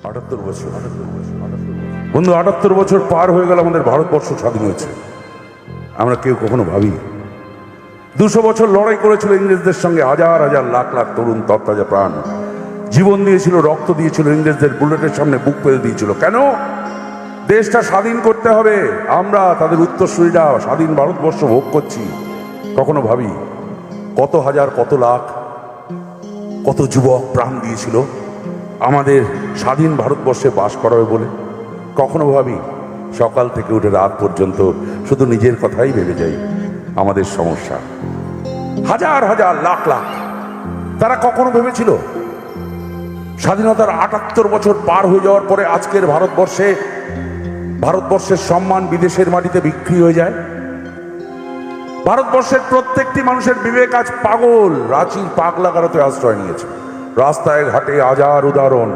78 বছর বন্ধু, 78 বছর পার হয়ে গেল আমাদের ভারতবর্ষ স্বাধীন হয়েছে। আমরা কেউ কখনো ভাবি 200 বছর লড়াই করেছিল ইংরেজদের সঙ্গে, হাজার হাজার লাখ লাখ তরুণ তরতাজা প্রাণ জীবন দিয়েছিল, রক্ত দিয়েছিল, ইংরেজদের বুলেটের সামনে বুক পেতে দিয়েছিল। কেন? দেশটা স্বাধীন করতে হবে। আমরা তাদের উত্তরসূরিরা স্বাধীন ভারতবর্ষ ভোগ করছি। কখনো ভাবি কত হাজার, কত লাখ, কত যুবক প্রাণ দিয়েছিল আমাদের স্বাধীন ভারতবর্ষে বাস করাবে বলে? কখনো ভাবি সকাল থেকে উঠে রাত পর্যন্ত শুধু নিজের কথাই ভেবে যাই। আমাদের সমস্যা হাজার হাজার লাখ লাখ, তারা কখনো ভেবেছিল স্বাধীনতার 78 বছর পার হয়ে যাওয়ার পরে আজকের ভারতবর্ষের সম্মান বিদেশের মাটিতে বিক্রি হয়ে যায়? ভারতবর্ষের প্রত্যেকটি মানুষের বিবেক আজ পাগল, রাঁচির পাগলা গারদে আশ্রয় নিয়েছে। রাস্তায় ঘাটে হাজার উদাহরণ।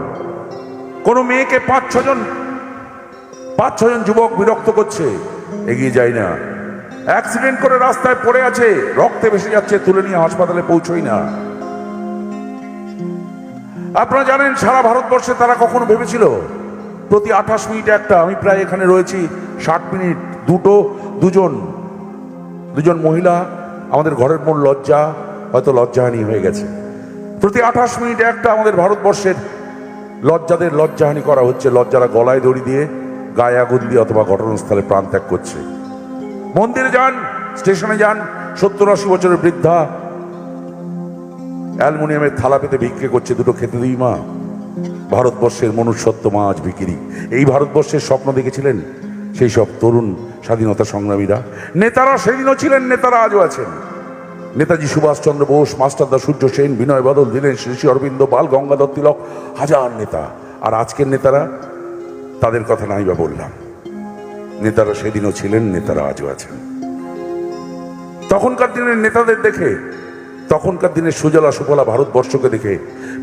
কোন মেয়েকে 5-6 জন যুবক বিরক্ত করছে, এগিয়ে যায় না। অ্যাক্সিডেন্ট করে রাস্তায় পড়ে আছে, রক্তে ভেসে যাচ্ছে, তুলে নিয়ে হাসপাতালে পৌঁছই না। আপনারা জানেন সারা ভারতবর্ষে তারা কখনো ভেবেছিল প্রতি 28 মিনিটে একটা, আমি প্রায় এখানে রয়েছি 60 মিনিট, দুজন মহিলা, আমাদের ঘরের মূল লজ্জা, হয়তো লজ্জাহানি হয়ে গেছে। প্রতি 28 মিনিটে একটা আমাদের ভারতবর্ষের লজ্জাদের লজ্জাহানি করা হচ্ছে। লজ্জারা গলায় দড়ি দিয়ে, গায়ে আগুন দিয়ে অথবা ঘটনাস্থলে প্রাণ ত্যাগ করছে। মন্দিরে যান, স্টেশনে যান, 70-80 বছরের বৃদ্ধা অ্যালুমিনিয়ামের থালা পেতে ভিক্ষে করছে, দুটো খেতে দিই মা। ভারতবর্ষের মনুষ্যত্ব মা আজ ভিখিরি। এই ভারতবর্ষের স্বপ্ন দেখেছিলেন সেই সব তরুণ স্বাধীনতা সংগ্রামীরা। নেতারা সেদিনও ছিলেন, নেতারা আজও আছেন। নেতাজি সুভাষচন্দ্র বোস, মাস্টারদা সূর্য সেন, বিনয় বাদল, দীনেশ ঋষি অরবিন্দ, বাল গঙ্গাধর তিলক, হাজার নেতা। আর আজকের নেতারা, তাদের কথা নাই বা বললাম। নেতারা সেদিনও ছিলেন, নেতারা আজও আছেন। তখনকার দিনের নেতাদের দেখে, তখনকার দিনের সুজলা সুফলা ভারতবর্ষকে দেখে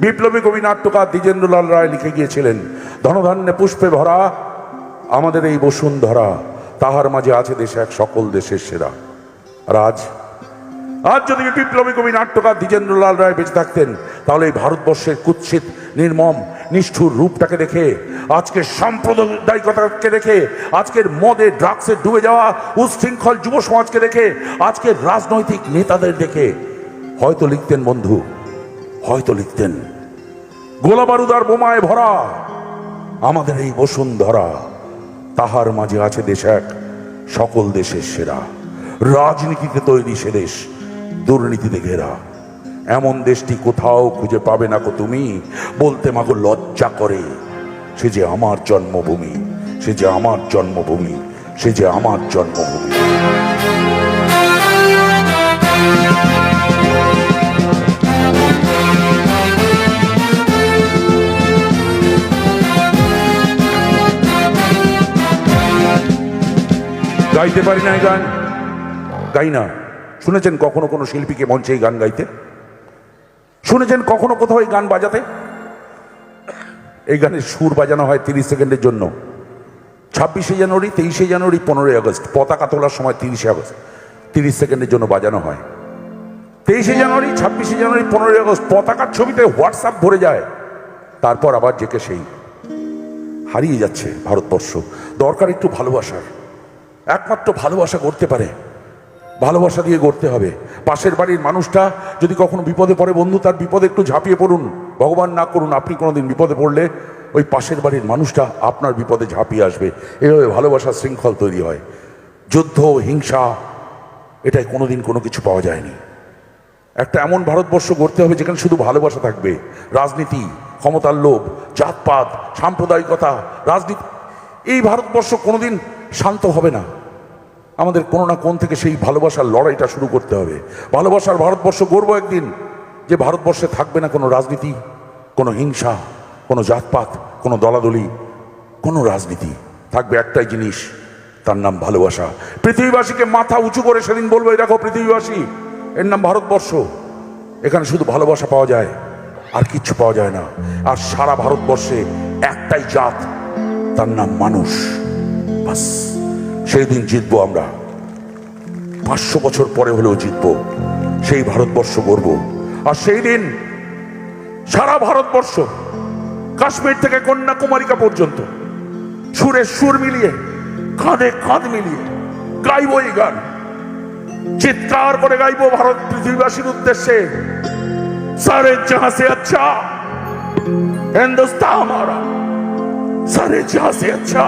বিপ্লবী কবি নাট্যকার দ্বিজেন্দ্রলাল রায় লিখে গিয়েছিলেন, ধনধান্যে পুষ্পে ভরা আমাদের এই বসুন্ধরা, তাহার মাঝে আছে দেশে এক সকল দেশের সেরা। আর আজ যদি বিপ্লবী কবি নাট্যকার দ্বিজেন্দ্রলাল রায় বেঁচে থাকতেন, তাহলে এই ভারতবর্ষের কুৎসিত, নির্মম, নিষ্ঠুর রূপটাকে দেখে, আজকের সাম্প্রদায়িকতাকে দেখে, আজকের মদে ড্রাগসে ডুবে যাওয়া উচ্ছৃঙ্খল যুব সমাজকে দেখে, আজকের রাজনৈতিক নেতাদের দেখে হয়তো লিখতেন, বন্ধু, হয়তো লিখতেন, গোলা বারুদার বোমায় ভরা আমাদের এই বসুন্ধরা, তাহার মাঝে আছে দেশ এক সকল দেশের সেরা। রাজনীতিতে তৈরি সে দেশ, দুর্নীতিতে ঘেরা। এমন দেশটি কোথাও খুঁজে পাবে না কো তুমি, বলতে মাগো লজ্জা করে। সে যে আমার জন্মভূমি, সে যে আমার জন্মভূমি, সে যে আমার জন্মভূমি। গাইতে পারি না এই গান, গাই না। শুনেছেন কখনো কোনো শিল্পীকে মঞ্চে এই গান গাইতে? শুনেছেন কখনো কোথাও এই গান বাজাতে? এই গানের সুর বাজানো হয় 30 সেকেন্ডের জন্য। 26শে জানুয়ারি, 23শে জানুয়ারি, 15ই আগস্ট, পতাকা তোলার সময় 30শে আগস্ট 30 সেকেন্ডের জন্য বাজানো হয়। 23শে জানুয়ারি, 26শে জানুয়ারি, 15ই আগস্ট পতাকার ছবিতে হোয়াটসঅ্যাপ ভরে যায়। তারপর আবার জেকে সেই হারিয়ে যাচ্ছে ভারতবর্ষ। দরকার একটু ভালোবাসার। একমাত্র ভালোবাসা করতে পারে, ভালোবাসা দিয়ে গড়তে হবে। পাশের বাড়ির মানুষটা যদি কখনো বিপদে পড়ে, বন্ধু, তার বিপদে একটু ঝাঁপিয়ে পড়ুন। ভগবান না করুন আপনি কোনোদিন বিপদে পড়লে ওই পাশের বাড়ির মানুষটা আপনার বিপদে ঝাঁপিয়ে আসবে। এভাবে ভালোবাসার শৃঙ্খল তৈরি হয়। যুদ্ধ, হিংসা, এটাই কোনোদিন কোনো কিছু পাওয়া যায়নি। একটা এমন ভারতবর্ষ গড়তে হবে যেখানে শুধু ভালোবাসা থাকবে। রাজনীতি, ক্ষমতার লোভ, জাতপাত, সাম্প্রদায়িকতা, রাজনীতি, এই ভারতবর্ষ কোনোদিন শান্ত হবে না। আমাদের কোনো না কোন থেকে সেই ভালোবাসার লড়াইটা শুরু করতে হবে। ভালোবাসার ভারতবর্ষ গড়ব একদিন, যে ভারতবর্ষে থাকবে না কোনো রাজনীতি, কোনো হিংসা, কোনো জাতপাত, কোনো দলাদলি, কোনো রাজনীতি। থাকবে একটাই জিনিস, তার নাম ভালোবাসা। পৃথিবীবাসীকে মাথা উঁচু করে সেদিন বলবো, এই দেখো পৃথিবীবাসী, এর নাম ভারতবর্ষ। এখানে শুধু ভালোবাসা পাওয়া যায়, আর কিচ্ছু পাওয়া যায় না। আর সারা ভারতবর্ষে একটাই জাত, তার নাম মানুষ। বাস, সেই দিন জিতবো আমরা। 500 বছর পরে হলেও জিতবো। সেই ভারতবর্ষ গড়ব। আর সেই দিন সারা ভারতবর্ষ কাশ্মীর থেকে কন্যাকুমারিকা পর্যন্ত সুরে সুর মিলিয়ে কাঁধে কাঁধ মিলিয়ে গাইব এই গান, চিৎকার করে গাইব ভারত পৃথিবীবাসীর উদ্দেশ্যে, সারে জাহাঁ সে আচ্ছা हिंदुस्तान हमारा, सारे जहां से अच्छा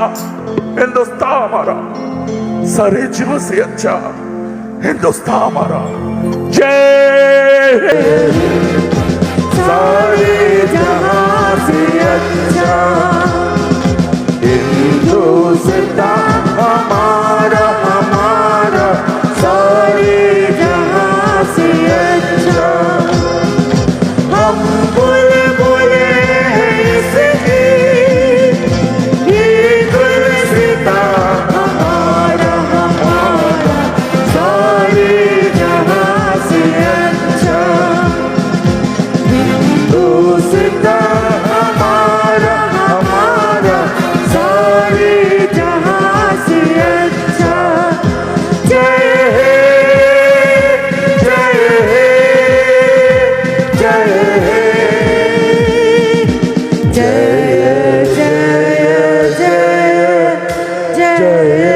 हिंदुस्तान हमारा, सारे जहां से अच्छा हिंदुस्तान हमारा। जय सारे जहां से अच्छा हिंदुस्तान हमारा हमारा, सारे जहां से अच्छा। हम बुलबुले हैं इसकी, ये गुलसितां हमारा हमारा, सारे जहां से अच्छा हिंदुस्तान हमारा हमारा, सारे जहां से अच्छा। जय हे जय हे जय हे जय जय जय जय